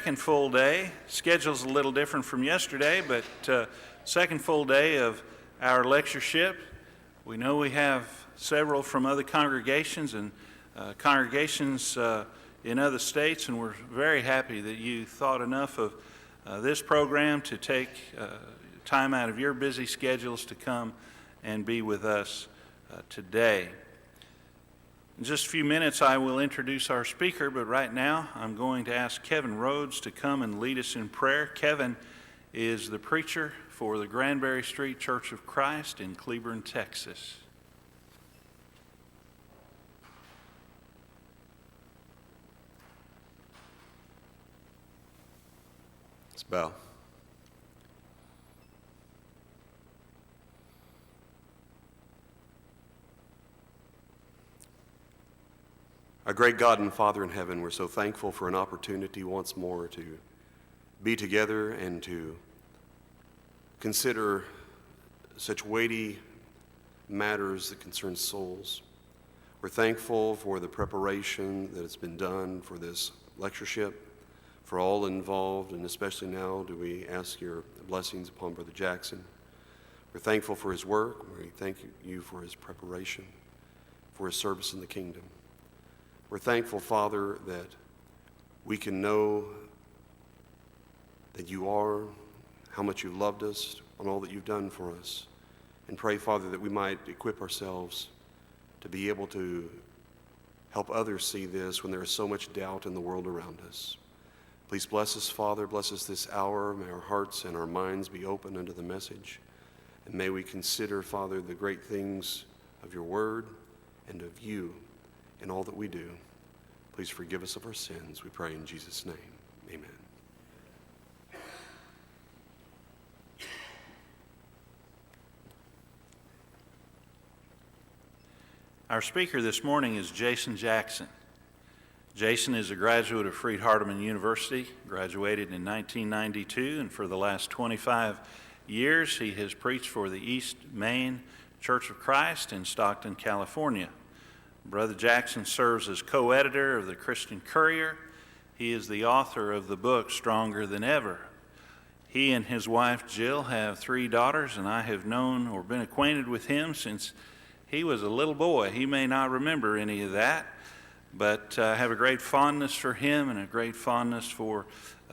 Second full day. Schedule's a little different from yesterday, but second full day of our lectureship. We know we have several from other congregations and congregations in other states, and we're very happy that you thought enough of this program to take time out of your busy schedules to come and be with us today. In just a few minutes, I will introduce our speaker, but right now I'm going to ask Kevin Rhodes to come and lead us in prayer. Kevin is the preacher for the Granbury Street Church of Christ in Cleburne, Texas. Let's bow. Our great God and Father in heaven, we're so thankful for an opportunity once more to be together and to consider such weighty matters that concern souls. We're thankful for the preparation that has been done for this lectureship, for all involved, and especially now do we ask your blessings upon Brother Jackson. We're thankful for his work. We thank you for his preparation, for his service in the kingdom. We're thankful, Father, that we can know that you are, how much you've loved us, and all that you've done for us. And pray, Father, that we might equip ourselves to be able to help others see this when there is so much doubt in the world around us. Please bless us, Father. Bless us this hour. May our hearts and our minds be open unto the message. And may we consider, Father, the great things of your word and of you in all that we do. Please forgive us of our sins, we pray in Jesus' name. Amen. Our speaker this morning is Jason Jackson. Jason is a graduate of Freed-Hardeman University, graduated in 1992, and for the last 25 years he has preached for the East Main Church of Christ in Stockton, California. Brother Jackson serves as co-editor of the Christian Courier. He is the author of the book Stronger Than Ever. He and his wife Jill have 3 daughters, and I have known or been acquainted with him since he was a little boy. He may not remember any of that, but I have a great fondness for him and a great fondness for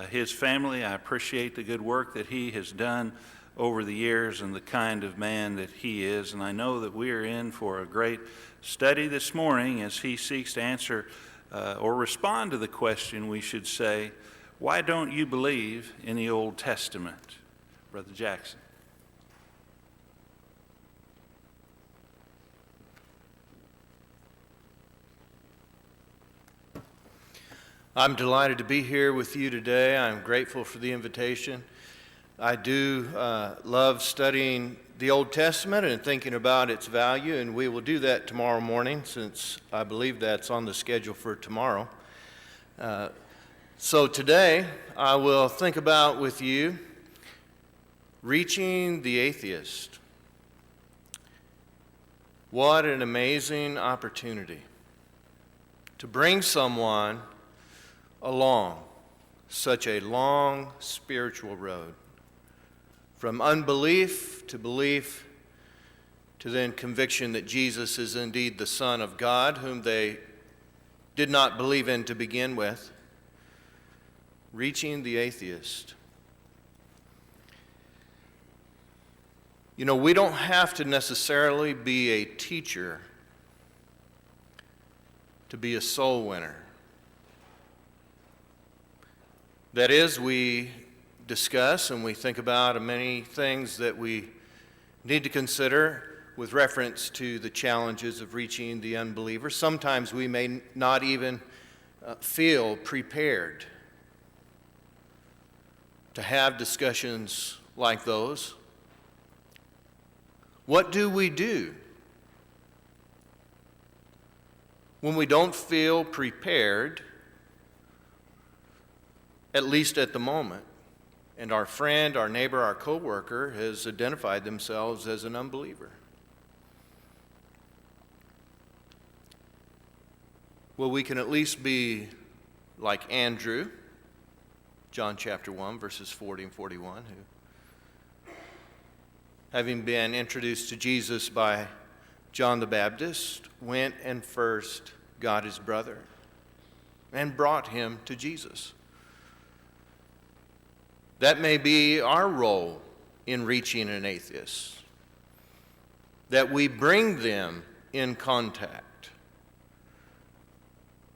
his family. I appreciate the good work that he has done over the years and the kind of man that he is, and I know that we are in for a great study this morning as he seeks to answer or respond to the question, we should say, why don't you believe in the Old Testament? Brother Jackson. I'm delighted to be here with you today. I'm grateful for the invitation. I do love studying the Old Testament and thinking about its value, and we will do that tomorrow morning since I believe that's on the schedule for tomorrow. So today I will think about with you reaching the atheist. What an amazing opportunity to bring someone along such a long spiritual road. From unbelief to belief, to then conviction that Jesus is indeed the Son of God, whom they did not believe in to begin with, reaching the atheist. You know, we don't have to necessarily be a teacher to be a soul winner. That is, we discuss and we think about many things that we need to consider with reference to the challenges of reaching the unbeliever. Sometimes we may not even feel prepared to have discussions like those. What do we do when we don't feel prepared, at least at the moment, and our friend, our neighbor, our coworker has identified themselves as an unbeliever? Well, we can at least be like Andrew John chapter 1, verses 40 and 41, who, having been introduced to Jesus by John the Baptist, went and first got his brother and brought him to Jesus. That may be our role in reaching an atheist, that we bring them in contact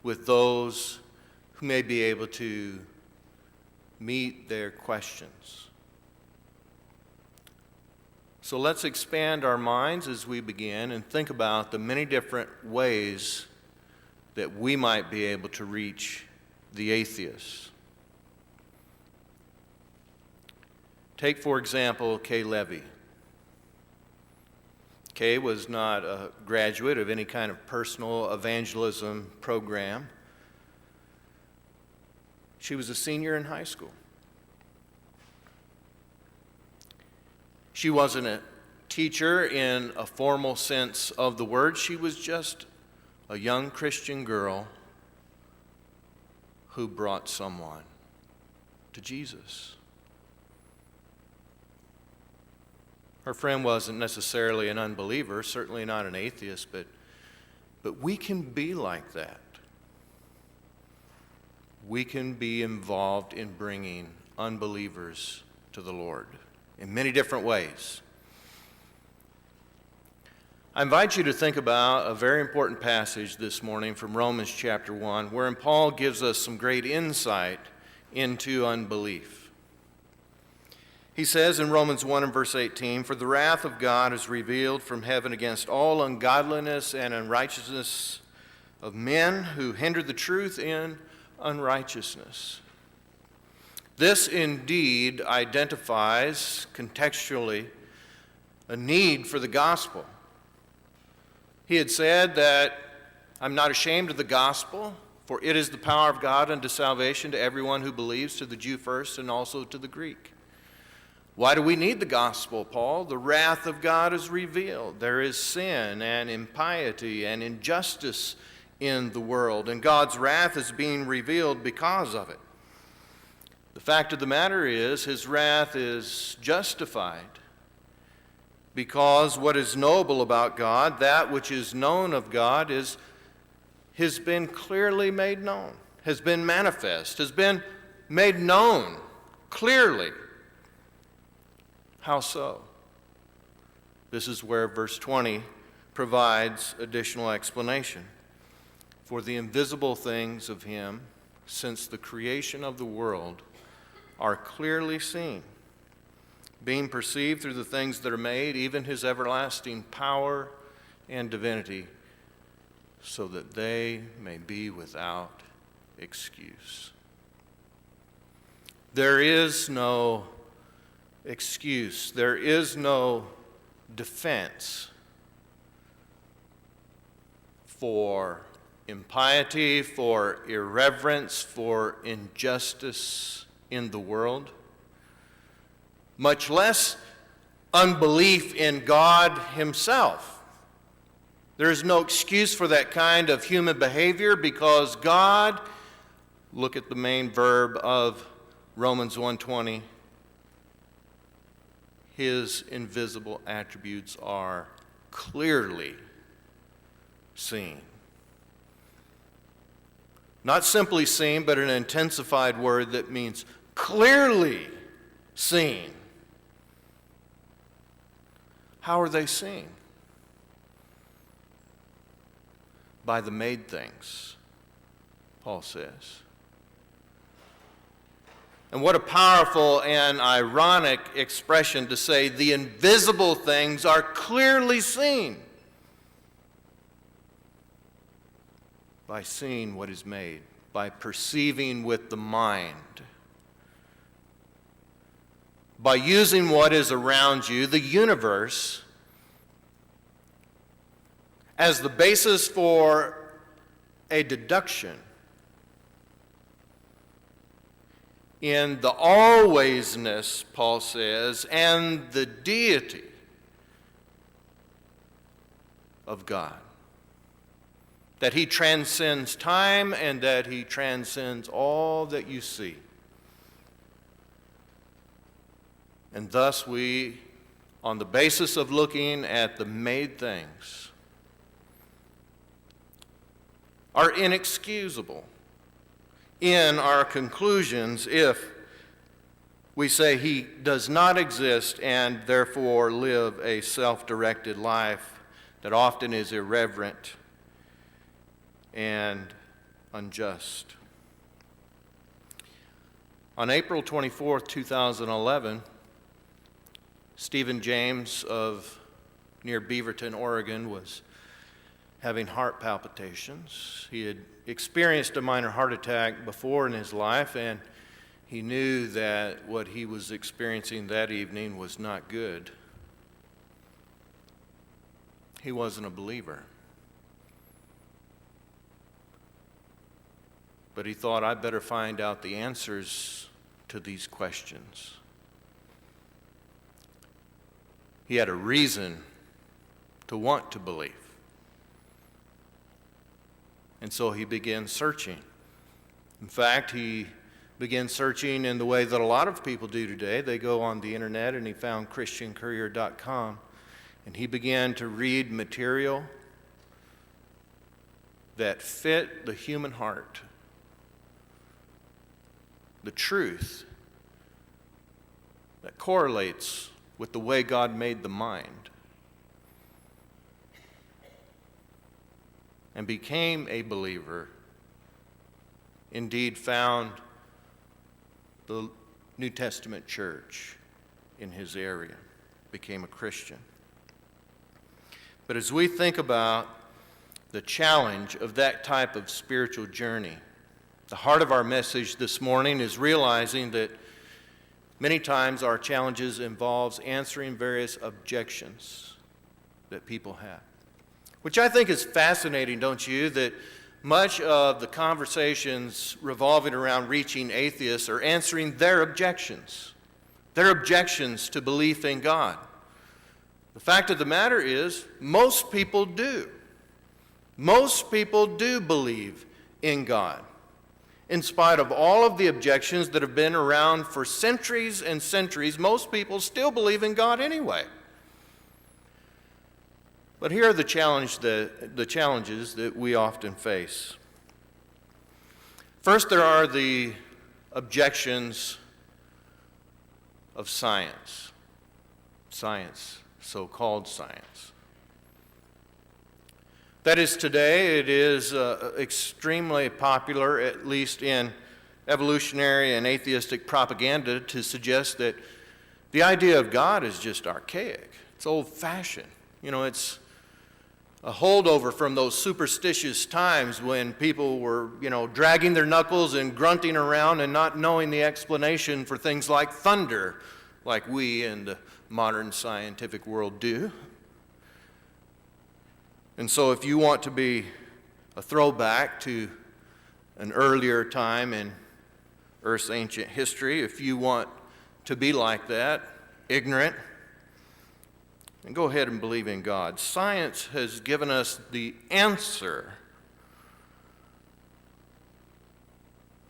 with those who may be able to meet their questions. So let's expand our minds as we begin and think about the many different ways that we might be able to reach the atheist. Take, for example, Kay Levy. Kay was not a graduate of any kind of personal evangelism program. She was a senior in high school. She wasn't a teacher in a formal sense of the word. She was just a young Christian girl who brought someone to Jesus. Her friend wasn't necessarily an unbeliever, certainly not an atheist, but we can be like that. We can be involved in bringing unbelievers to the Lord in many different ways. I invite you to think about a very important passage this morning from Romans chapter 1, wherein Paul gives us some great insight into unbelief. He says in Romans 1 and verse 18, "For the wrath of God is revealed from heaven against all ungodliness and unrighteousness of men who hinder the truth in unrighteousness." This indeed identifies contextually a need for the gospel. He had said that, "I'm not ashamed of the gospel, for it is the power of God unto salvation to everyone who believes, to the Jew first and also to the Greek." Why do we need the gospel, Paul? The wrath of God is revealed. There is sin and impiety and injustice in the world, and God's wrath is being revealed because of it. The fact of the matter is, his wrath is justified because what is noble about God, that which is known of God, has been clearly made known, has been manifest, has been made known clearly. How so? This is where verse 20 provides additional explanation. "For the invisible things of him, since the creation of the world, are clearly seen, being perceived through the things that are made, even his everlasting power and divinity, so that they may be without excuse." There is no excuse. There is no defense for impiety, for irreverence, for injustice in the world, much less unbelief in God himself. There is no excuse for that kind of human behavior because God, look at the main verb of Romans 1:20, his invisible attributes are clearly seen. Not simply seen, but an intensified word that means clearly seen. How are they seen? By the made things, Paul says. And what a powerful and ironic expression to say the invisible things are clearly seen. By seeing what is made, by perceiving with the mind, by using what is around you, the universe, as the basis for a deduction in the alwaysness, Paul says, and the deity of God. That he transcends time and that he transcends all that you see. And thus we, on the basis of looking at the made things, are inexcusable in our conclusions if we say he does not exist and therefore live a self-directed life that often is irreverent and unjust. On April 24, 2011, Stephen James of near Beaverton, Oregon, was having heart palpitations. He had experienced a minor heart attack before in his life, and he knew that what he was experiencing that evening was not good. He wasn't a believer. But he thought, I better find out the answers to these questions. He had a reason to want to believe. And so he began searching. In fact, he began searching in the way that a lot of people do today. They go on the internet, and he found ChristianCourier.com, and he began to read material that fit the human heart, the truth that correlates with the way God made the mind, and became a believer, indeed found the New Testament church in his area, became a Christian. But as we think about the challenge of that type of spiritual journey, the heart of our message this morning is realizing that many times our challenges involves answering various objections that people have. Which I think is fascinating, don't you, that much of the conversations revolving around reaching atheists are answering their objections to belief in God. The fact of the matter is, most people do. Most people do believe in God, in spite of all of the objections that have been around for centuries and centuries. Most people still believe in God anyway. But here are the challenges that we often face. First, there are the objections of science, so-called science. That is, today it is extremely popular, at least in evolutionary and atheistic propaganda, to suggest that the idea of God is just archaic. It's old-fashioned. It's a holdover from those superstitious times when people were, dragging their knuckles and grunting around and not knowing the explanation for things like thunder, like we in the modern scientific world do. And so if you want to be a throwback to an earlier time in Earth's ancient history, if you want to be like that, ignorant, and go ahead and believe in God. Science has given us the answer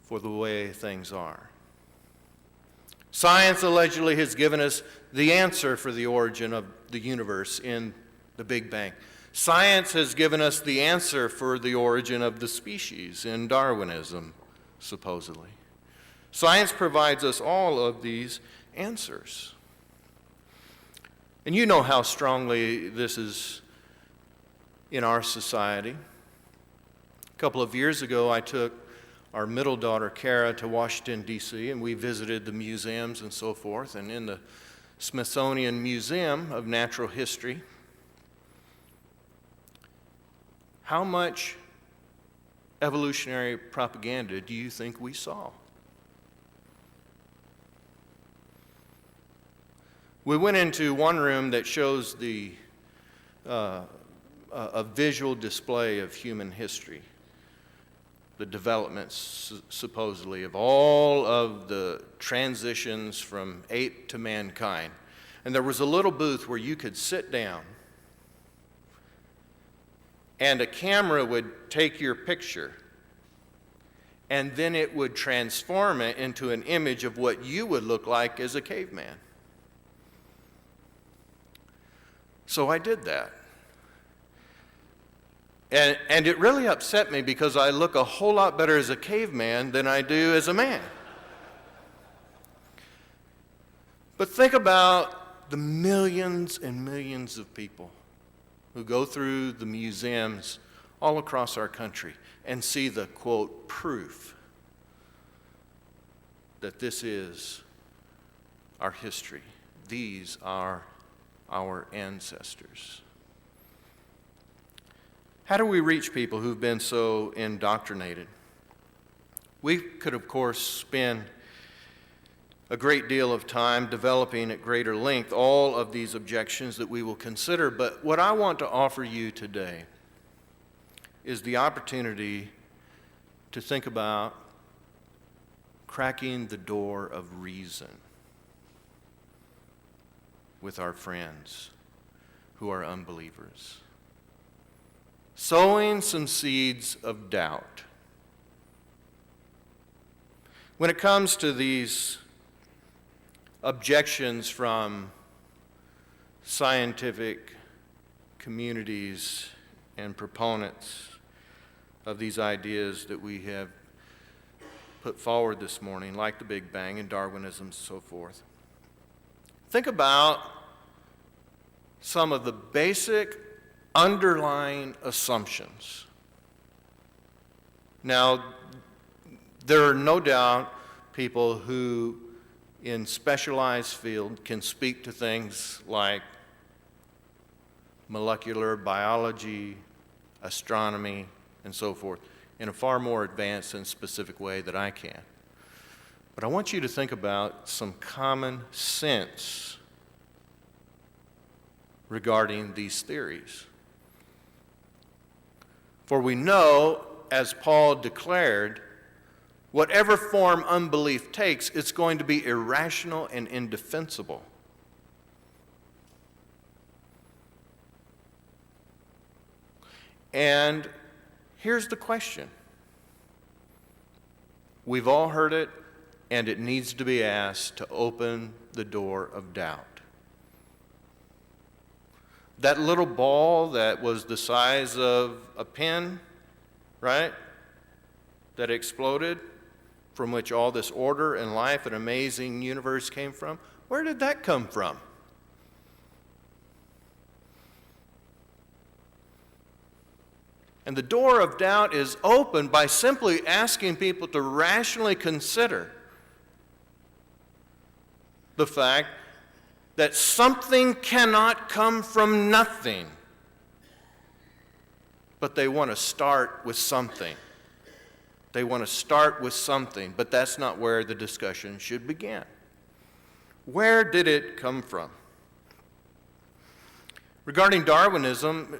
for the way things are. Science allegedly has given us the answer for the origin of the universe in the Big Bang. Science has given us the answer for the origin of the species in Darwinism, supposedly. Science provides us all of these answers. And you know how strongly this is in our society. A couple of years ago, I took our middle daughter, Kara, to Washington, D.C., and we visited the museums and so forth. And in the Smithsonian Museum of Natural History, how much evolutionary propaganda do you think we saw? We went into one room that shows a visual display of human history, the developments supposedly of all of the transitions from ape to mankind. And there was a little booth where you could sit down and a camera would take your picture, and then it would transform it into an image of what you would look like as a caveman. So I did that. And it really upset me because I look a whole lot better as a caveman than I do as a man. But think about the millions and millions of people who go through the museums all across our country and see the, quote, proof that this is our history. These are our ancestors. How do we reach people who've been so indoctrinated? We could, of course, spend a great deal of time developing at greater length all of these objections that we will consider, but what I want to offer you today is the opportunity to think about cracking the door of reason with our friends who are unbelievers. Sowing some seeds of doubt. When it comes to these objections from scientific communities and proponents of these ideas that we have put forward this morning, like the Big Bang and Darwinism and so forth, think about some of the basic underlying assumptions. Now, there are no doubt people who in specialized field can speak to things like molecular biology, astronomy, and so forth in a far more advanced and specific way than I can. But I want you to think about some common sense regarding these theories. For we know, as Paul declared, whatever form unbelief takes, it's going to be irrational and indefensible. And here's the question. We've all heard it, and it needs to be asked to open the door of doubt. That little ball that was the size of a pin, right? That exploded, from which all this order and life and amazing universe came from. Where did that come from? And the door of doubt is opened by simply asking people to rationally consider the fact that something cannot come from nothing, but they want to start with something. They want to start with something, but that's not where the discussion should begin. Where did it come from? Regarding Darwinism,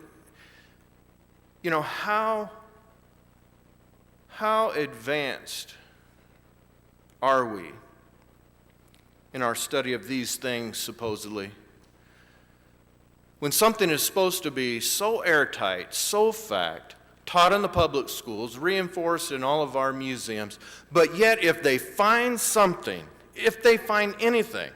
how advanced are we in our study of these things, supposedly? When something is supposed to be so airtight, so fact, taught in the public schools, reinforced in all of our museums, but yet if they find something, if they find anything,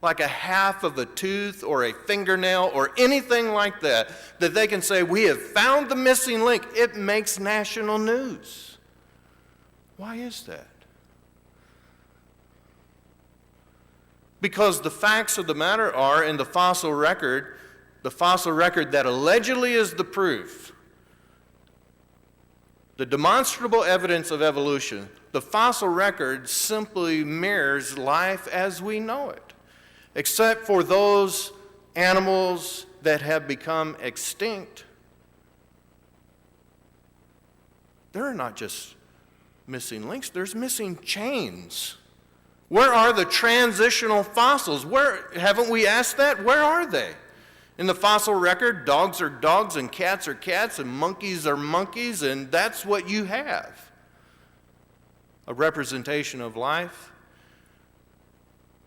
like a half of a tooth or a fingernail or anything like that, that they can say, we have found the missing link, it makes national news. Why is that? Because the facts of the matter are in the fossil record that allegedly is the proof, the demonstrable evidence of evolution, the fossil record simply mirrors life as we know it, except for those animals that have become extinct. There are not just missing links, there's missing chains. Where are the transitional fossils? Haven't we asked that? Where are they? In the fossil record, dogs are dogs and cats are cats and monkeys are monkeys, and that's what you have. A representation of life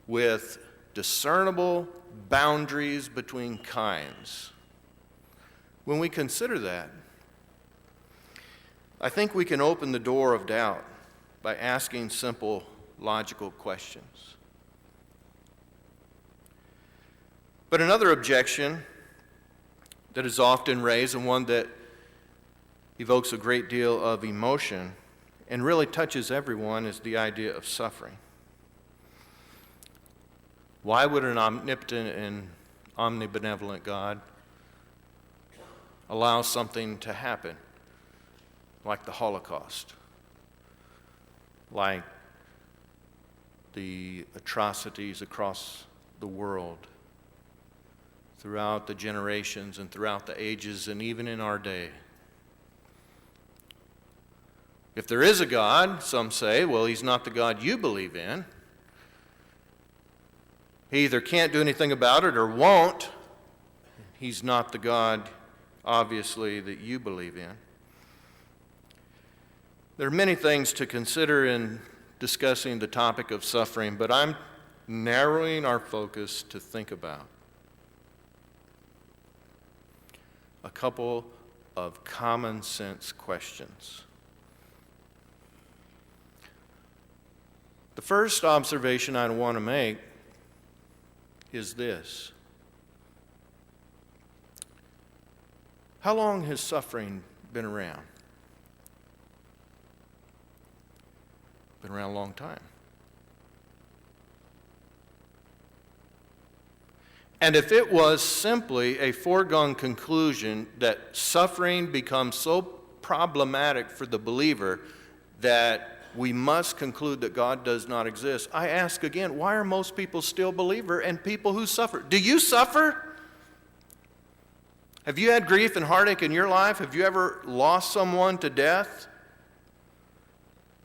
with discernible boundaries between kinds. When we consider that, I think we can open the door of doubt by asking simple, logical questions. But another objection that is often raised and one that evokes a great deal of emotion and really touches everyone is the idea of suffering. Why would an omnipotent and omnibenevolent God allow something to happen like the Holocaust, like the atrocities across the world throughout the generations and throughout the ages and even in our day? If there is a God, some say, well, he's not the God you believe in. He either can't do anything about it or won't. He's not the God, obviously, that you believe in. There are many things to consider in discussing the topic of suffering, but I'm narrowing our focus to think about a couple of common sense questions. The first observation I want to make is this: how long has suffering been around? Been around a long time. And if it was simply a foregone conclusion that suffering becomes so problematic for the believer that we must conclude that God does not exist, I ask again, why are most people still believer and people who suffer? Do you suffer? Have you had grief and heartache in your life? Have you ever lost someone to death?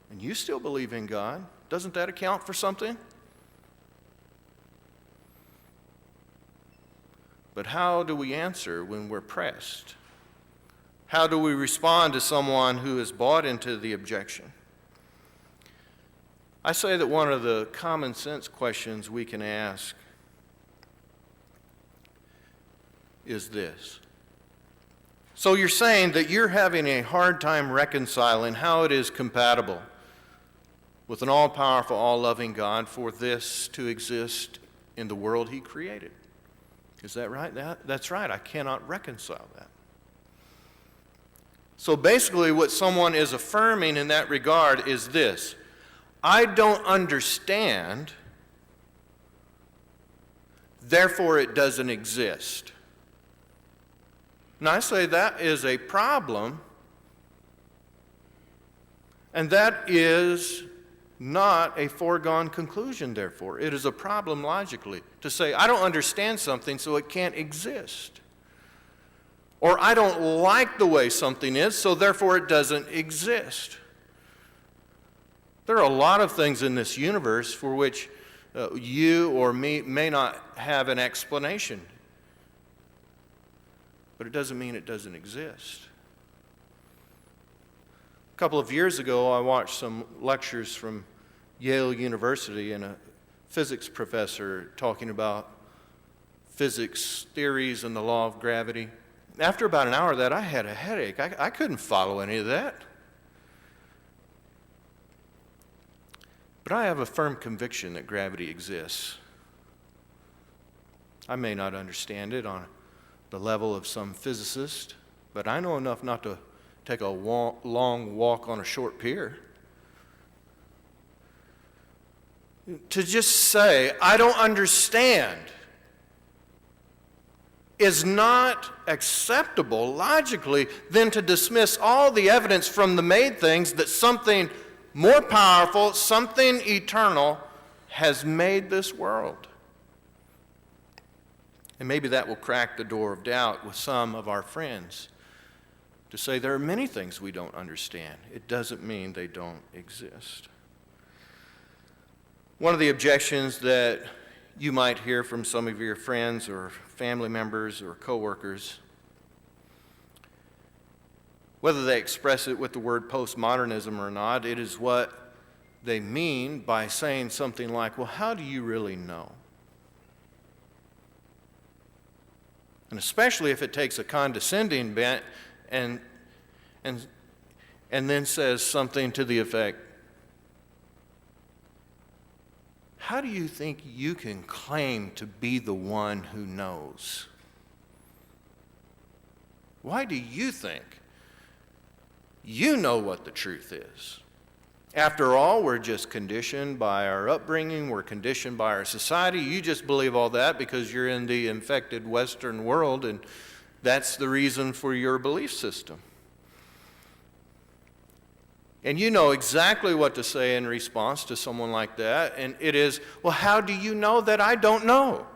And you still believe in God. Doesn't that account for something? But how do we answer when we're pressed? How do we respond to someone who has bought into the objection? I say that one of the common sense questions we can ask is this. So you're saying that you're having a hard time reconciling how it is compatible with an all-powerful, all-loving God for this to exist in the world he created. Is that right? That's right. I cannot reconcile that. So basically what someone is affirming in that regard is this: I don't understand, therefore it doesn't exist. And I say that is a problem, and that is not a foregone conclusion, therefore. It is a problem logically to say, I don't understand something, so it can't exist. Or I don't like the way something is, so therefore it doesn't exist. There are a lot of things in this universe for which you or me may not have an explanation. But it doesn't mean it doesn't exist. A couple of years ago, I watched some lectures from Yale University and a physics professor talking about physics theories and the law of gravity. After about an hour of that, I had a headache. I couldn't follow any of that. But I have a firm conviction that gravity exists. I may not understand it on the level of some physicist, but I know enough not to take a long walk on a short pier. To just say, I don't understand, is not acceptable logically than to dismiss all the evidence from the made things that something more powerful, something eternal, has made this world. And maybe that will crack the door of doubt with some of our friends to say there are many things we don't understand. It doesn't mean they don't exist. One of the objections that you might hear from some of your friends or family members or coworkers, whether they express it with the word postmodernism or not, it is what they mean by saying something like, well, how do you really know? And especially if it takes a condescending bent and then says something to the effect, how do you think you can claim to be the one who knows? Why do you think you know what the truth is? After all, we're just conditioned by our upbringing, we're conditioned by our society. You just believe all that because you're in the infected Western world, and that's the reason for your belief system. And you know exactly what to say in response to someone like that, and it is, well, how do you know that I don't know?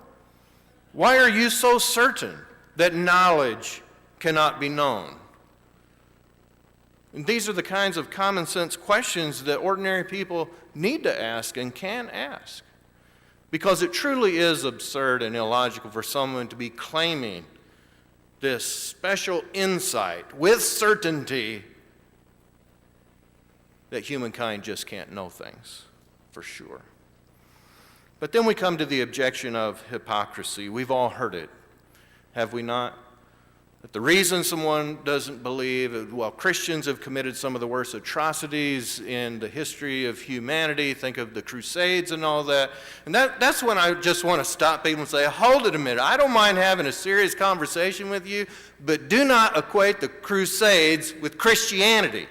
Why are you so certain that knowledge cannot be known? And these are the kinds of common sense questions that ordinary people need to ask and can ask. Because it truly is absurd and illogical for someone to be claiming this special insight with certainty that humankind just can't know things for sure. But then we come to the objection of hypocrisy. We've all heard it, have we not? That the reason someone doesn't believe, well, Christians have committed some of the worst atrocities in the history of humanity. Think of the Crusades and all that. And that's when I just want to stop people and say, hold it a minute. I don't mind having a serious conversation with you, but do not equate the Crusades with Christianity.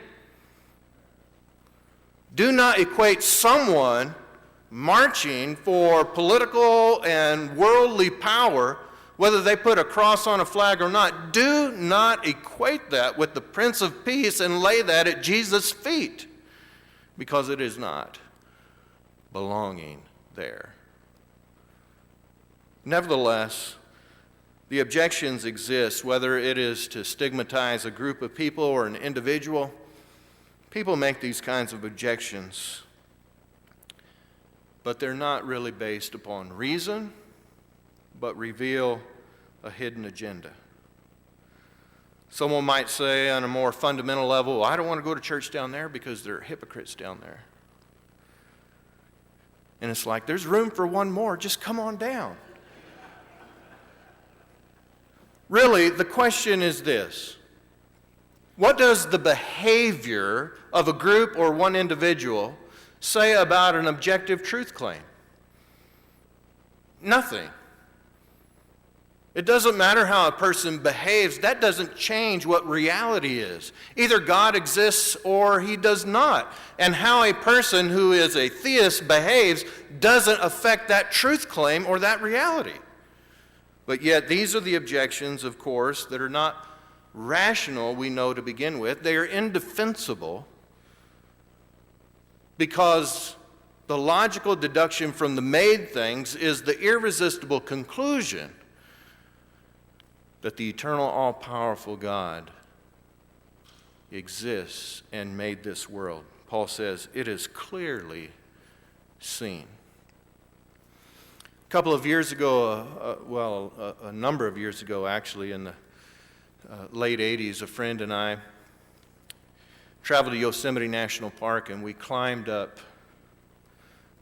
Do not equate someone marching for political and worldly power, whether they put a cross on a flag or not. Do not equate that with the Prince of Peace and lay that at Jesus' feet, because it is not belonging there. Nevertheless, the objections exist, whether it is to stigmatize a group of people or an individual. People make these kinds of objections, but they're not really based upon reason, but reveal a hidden agenda. Someone might say on a more fundamental level, well, I don't want to go to church down there because there are hypocrites down there. And it's like, there's room for one more, just come on down. Really, the question is this: what does the behavior of a group or one individual say about an objective truth claim? Nothing. It doesn't matter how a person behaves. That doesn't change what reality is. Either God exists or he does not. And how a person who is a theist behaves doesn't affect that truth claim or that reality. But yet these are the objections, of course, that are not rational, we know to begin with. They are indefensible because the logical deduction from the made things is the irresistible conclusion that the eternal, all-powerful God exists and made this world. Paul says, it is clearly seen. A couple of years ago, a number of years ago actually, in the late 80s, a friend and I traveled to Yosemite National Park, and we climbed up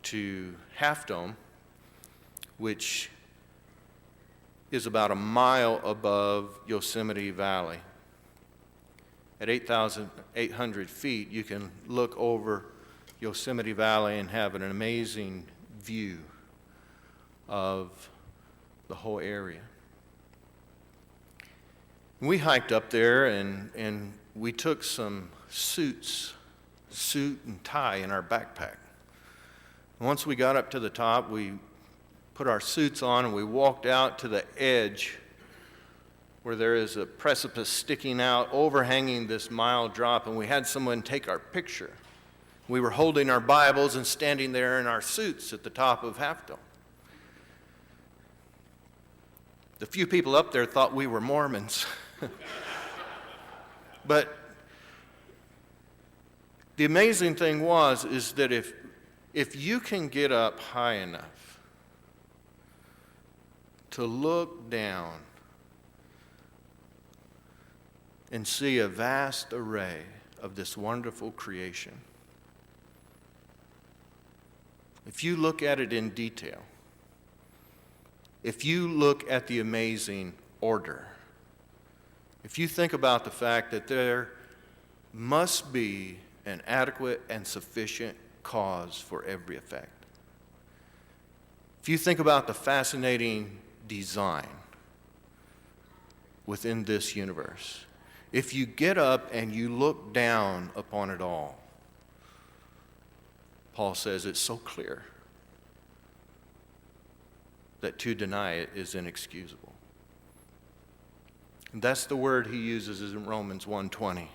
to Half Dome, which is about a mile above Yosemite Valley. At 8,800 feet, you can look over Yosemite Valley and have an amazing view of the whole area. We hiked up there and we took some suit and tie in our backpack. And once we got up to the top, we put our suits on and we walked out to the edge where there is a precipice sticking out, overhanging this mild drop, and we had someone take our picture. We were holding our Bibles and standing there in our suits at the top of Half Dome. The few people up there thought we were Mormons. But the amazing thing is that if you can get up high enough to look down and see a vast array of this wonderful creation, if you look at it in detail, if you look at the amazing order, if you think about the fact that there must be an adequate and sufficient cause for every effect, if you think about the fascinating design, within this universe, if you get up and you look down upon it all, Paul says it's so clear that to deny it is inexcusable. And that's the word he uses in Romans 1:20.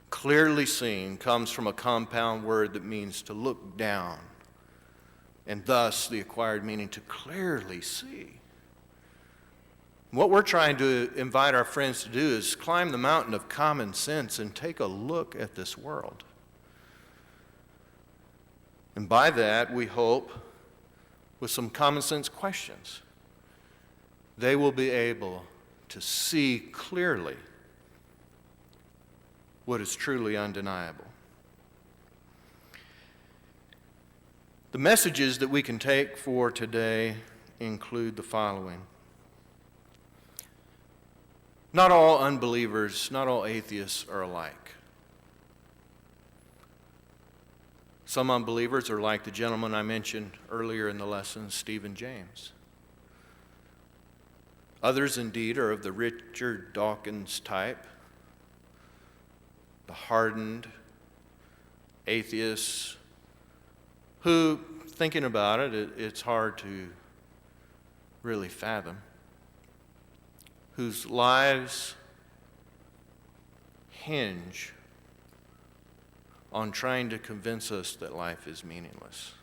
Clearly seen comes from a compound word that means to look down, and thus the acquired meaning to clearly see. What we're trying to invite our friends to do is climb the mountain of common sense and take a look at this world. And by that, we hope, with some common sense questions, they will be able to see clearly what is truly undeniable. The messages that we can take for today include the following. Not all unbelievers, not all atheists are alike. Some unbelievers are like the gentleman I mentioned earlier in the lesson, Stephen James. Others, indeed, are of the Richard Dawkins type, the hardened atheists who, thinking about it, it's hard to really fathom, whose lives hinge on trying to convince us that life is meaningless,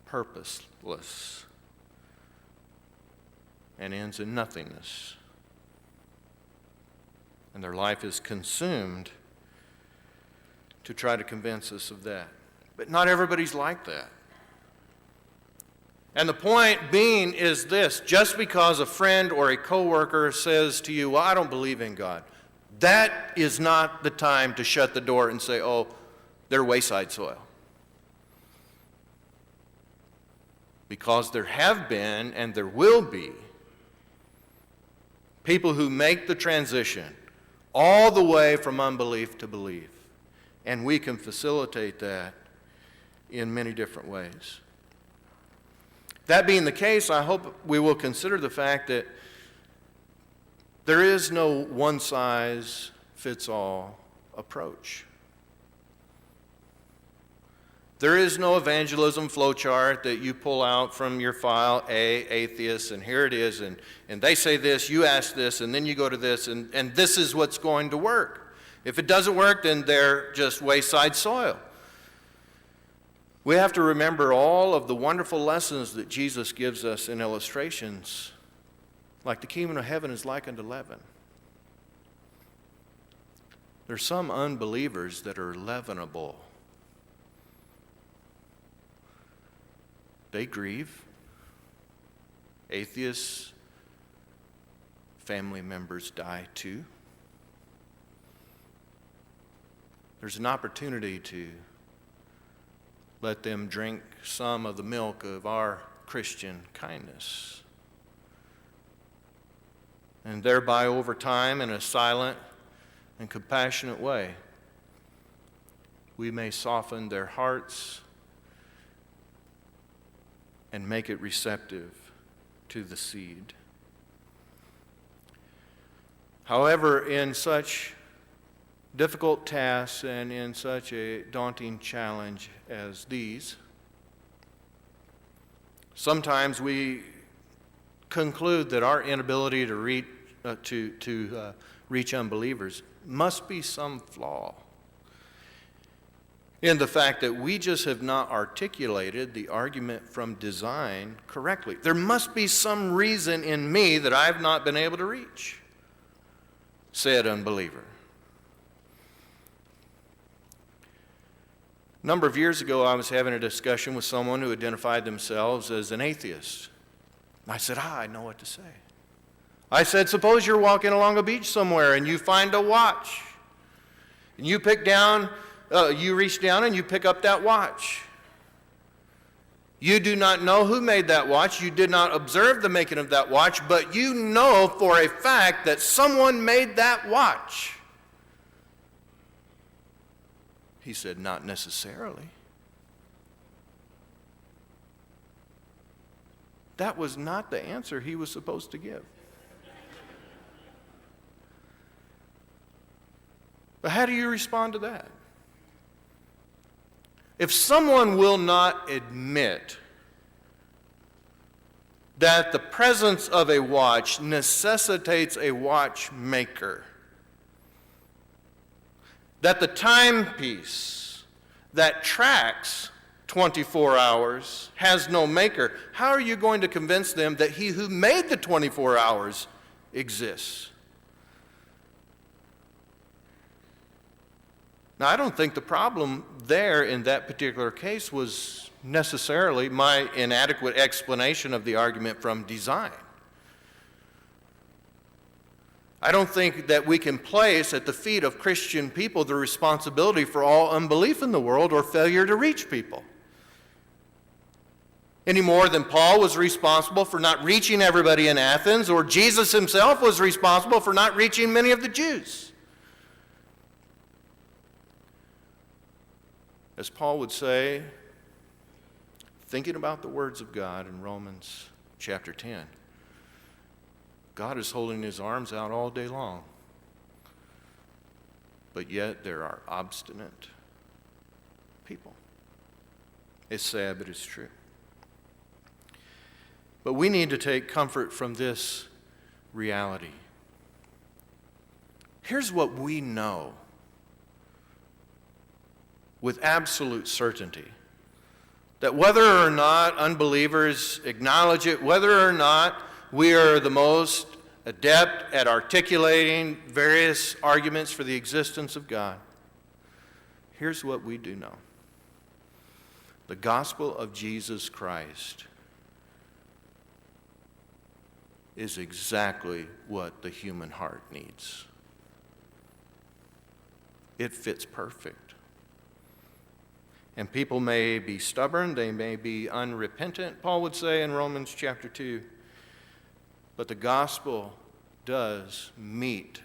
purposeless, and ends in nothingness. And their life is consumed to try to convince us of that. But not everybody's like that. And the point being is this: just because a friend or a coworker says to you, well, I don't believe in God, that is not the time to shut the door and say, oh, they're wayside soil. Because there have been and there will be people who make the transition all the way from unbelief to belief. And we can facilitate that in many different ways. That being the case, I hope we will consider the fact that there is no one-size-fits-all approach. There is no evangelism flowchart that you pull out from your file, atheist, and here it is, and they say this, you ask this, and then you go to this, and this is what's going to work. If it doesn't work, then they're just wayside soil. We have to remember all of the wonderful lessons that Jesus gives us in illustrations, like the kingdom of heaven is like unto leaven. There's some unbelievers that are leavenable. They grieve. Atheists, family members die too. There's an opportunity to let them drink some of the milk of our Christian kindness. And thereby, over time, in a silent and compassionate way, we may soften their hearts and make it receptive to the seed. However, in such difficult tasks and in such a daunting challenge as these, sometimes we conclude that our inability to reach unbelievers must be some flaw in the fact that we just have not articulated the argument from design correctly. There must be some reason in me that I've not been able to reach said unbeliever. A number of years ago, I was having a discussion with someone who identified themselves as an atheist. And I said, I know what to say. I said, suppose you're walking along a beach somewhere and you find a watch. And you reach down and you pick up that watch. You do not know who made that watch. You did not observe the making of that watch, but you know for a fact that someone made that watch. He said, not necessarily. that was not the answer he was supposed to give. But how do you respond to that? If someone will not admit that the presence of a watch necessitates a watchmaker, that the timepiece that tracks 24 hours has no maker, how are you going to convince them that he who made the 24 hours exists? Now, I don't think the problem there in that particular case was necessarily my inadequate explanation of the argument from design. I don't think that we can place at the feet of Christian people the responsibility for all unbelief in the world or failure to reach people. Any more than Paul was responsible for not reaching everybody in Athens, or Jesus himself was responsible for not reaching many of the Jews. As Paul would say, thinking about the words of God in Romans chapter 10, God is holding his arms out all day long, but yet there are obstinate people. It's sad, but it's true. But we need to take comfort from this reality. Here's what we know with absolute certainty, that whether or not unbelievers acknowledge it, whether or not we are the most adept at articulating various arguments for the existence of God, here's what we do know. The gospel of Jesus Christ is exactly what the human heart needs. It fits perfect. And people may be stubborn, they may be unrepentant, Paul would say in Romans chapter 2. But the gospel does meet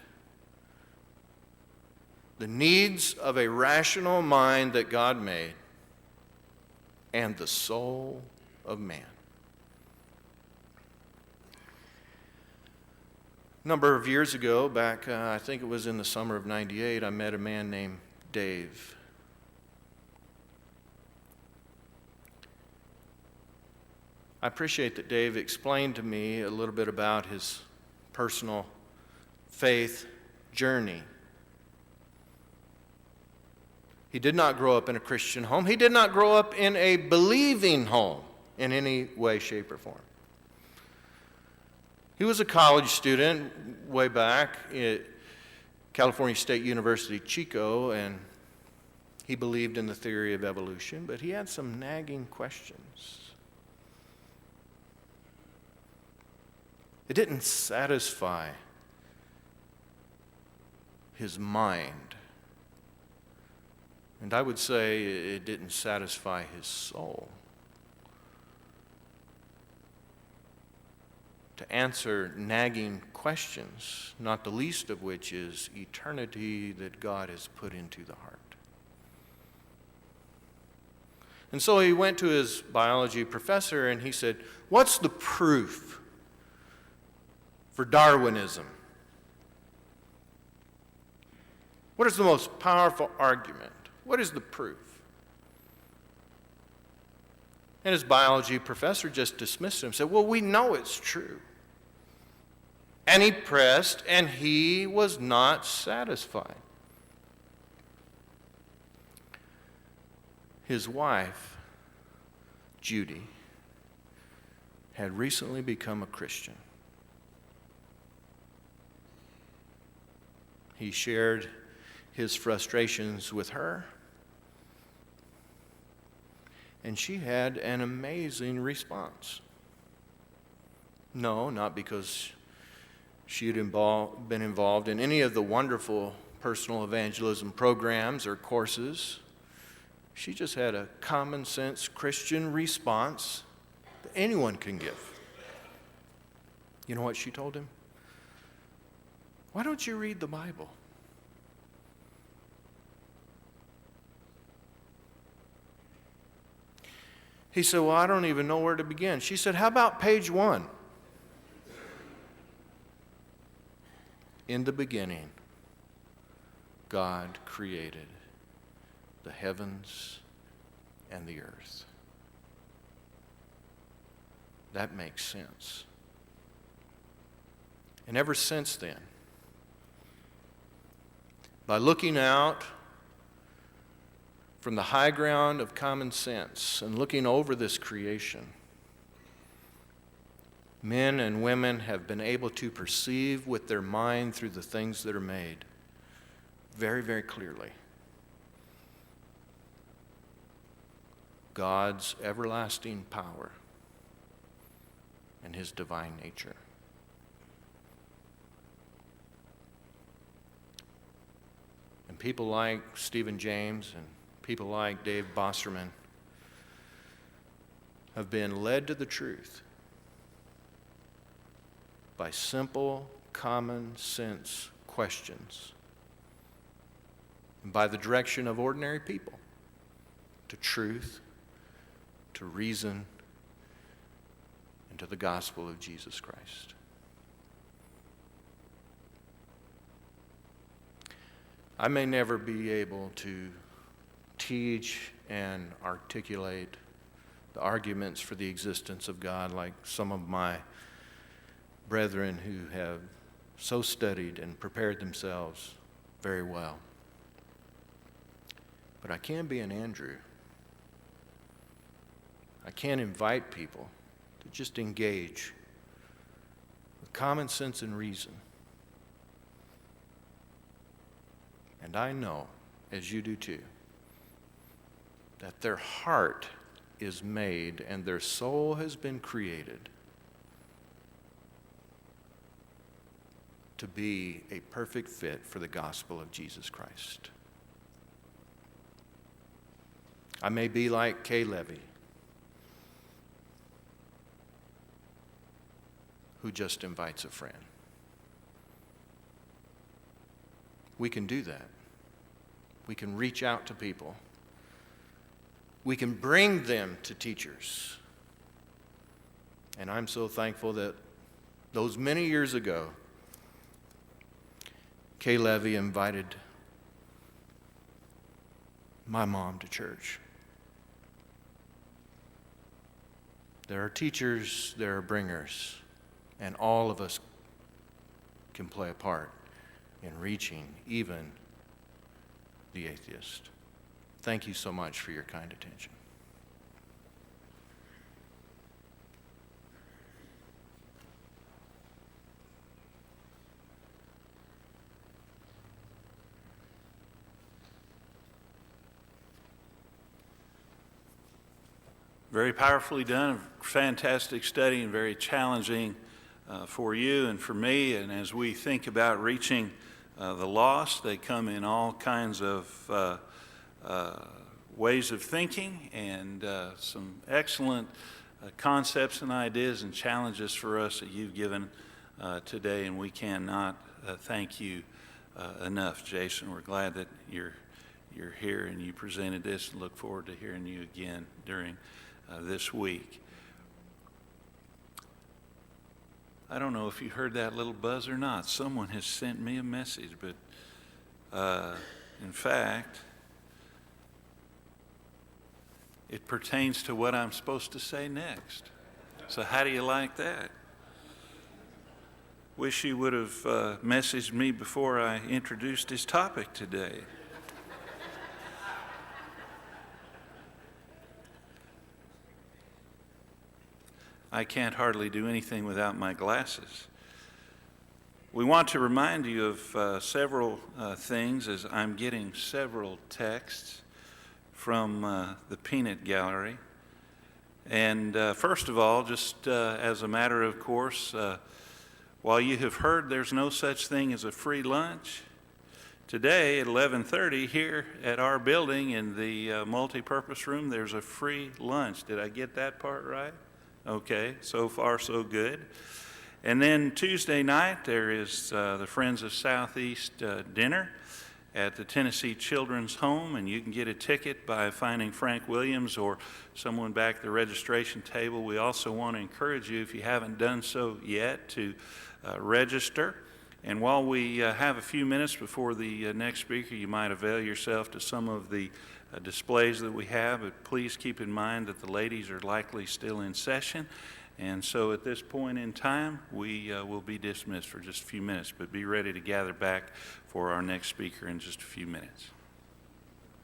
the needs of a rational mind that God made and the soul of man. A number of years ago, back I think it was in the summer of '98, I met a man named Dave. I appreciate that Dave explained to me a little bit about his personal faith journey. He did not grow up in a Christian home. He did not grow up in a believing home in any way, shape, or form. He was a college student way back at California State University, Chico, and he believed in the theory of evolution, but he had some nagging questions. It didn't satisfy his mind. And I would say it didn't satisfy his soul. To answer nagging questions, not the least of which is eternity that God has put into the heart. And so he went to his biology professor and he said, "What's the proof for Darwinism? What is the most powerful argument? What is the proof?" And his biology professor just dismissed him and said, "Well, we know it's true." And he pressed, and he was not satisfied. His wife, Judy, had recently become a Christian. He shared his frustrations with her, and she had an amazing response. No, not because she had been involved in any of the wonderful personal evangelism programs or courses. She just had a common sense Christian response that anyone can give. You know what she told him? "Why don't you read the Bible?" He said, well, I don't even know where to begin. She said, how about page 1? In the beginning, God created the heavens and the earth. That makes sense. And ever since then, by looking out from the high ground of common sense and looking over this creation, men and women have been able to perceive with their mind through the things that are made very, very clearly God's everlasting power and his divine nature. And people like Stephen James and people like Dave Bosserman have been led to the truth by simple, common sense questions and by the direction of ordinary people to truth, to reason, and to the gospel of Jesus Christ. I may never be able to teach and articulate the arguments for the existence of God like some of my brethren who have so studied and prepared themselves very well. But I can be an Andrew. I can invite people to just engage with common sense and reason. And I know, as you do too, that their heart is made and their soul has been created to be a perfect fit for the gospel of Jesus Christ. I may be like Kay Levy, who just invites a friend. We can do that. We can reach out to people. We can bring them to teachers. And I'm so thankful that those many years ago, Kay Levy invited my mom to church. There are teachers, there are bringers, and all of us can play a part in reaching even the atheist. Thank you so much for your kind attention. Very powerfully done, fantastic study, and very challenging for you and for me. And as we think about reaching the lost, they come in all kinds of ways of thinking, and some excellent concepts and ideas and challenges for us that you've given today, and we cannot thank you enough, Jason. We're glad that you're here and you presented this, and look forward to hearing you again during this week. I don't know if you heard that little buzz or not. Someone has sent me a message, but in fact, it pertains to what I'm supposed to say next. So how do you like that? Wish you would have messaged me before I introduced his topic today. I can't hardly do anything without my glasses. We want to remind you of several things, as I'm getting several texts from the Peanut Gallery. And first of all, just as a matter of course, while you have heard there's no such thing as a free lunch, today at 11:30 here at our building in the multipurpose room, there's a free lunch. Did I get that part right? Okay, so far so good. And then Tuesday night there is the Friends of Southeast dinner, at the Tennessee Children's Home, and you can get a ticket by finding Frank Williams or someone back at the registration table. We also want to encourage you, if you haven't done so yet, to register. And while we have a few minutes before the next speaker, you might avail yourself to some of the displays that we have, but please keep in mind that the ladies are likely still in session. And so at this point in time, we will be dismissed for just a few minutes, but be ready to gather back for our next speaker in just a few minutes.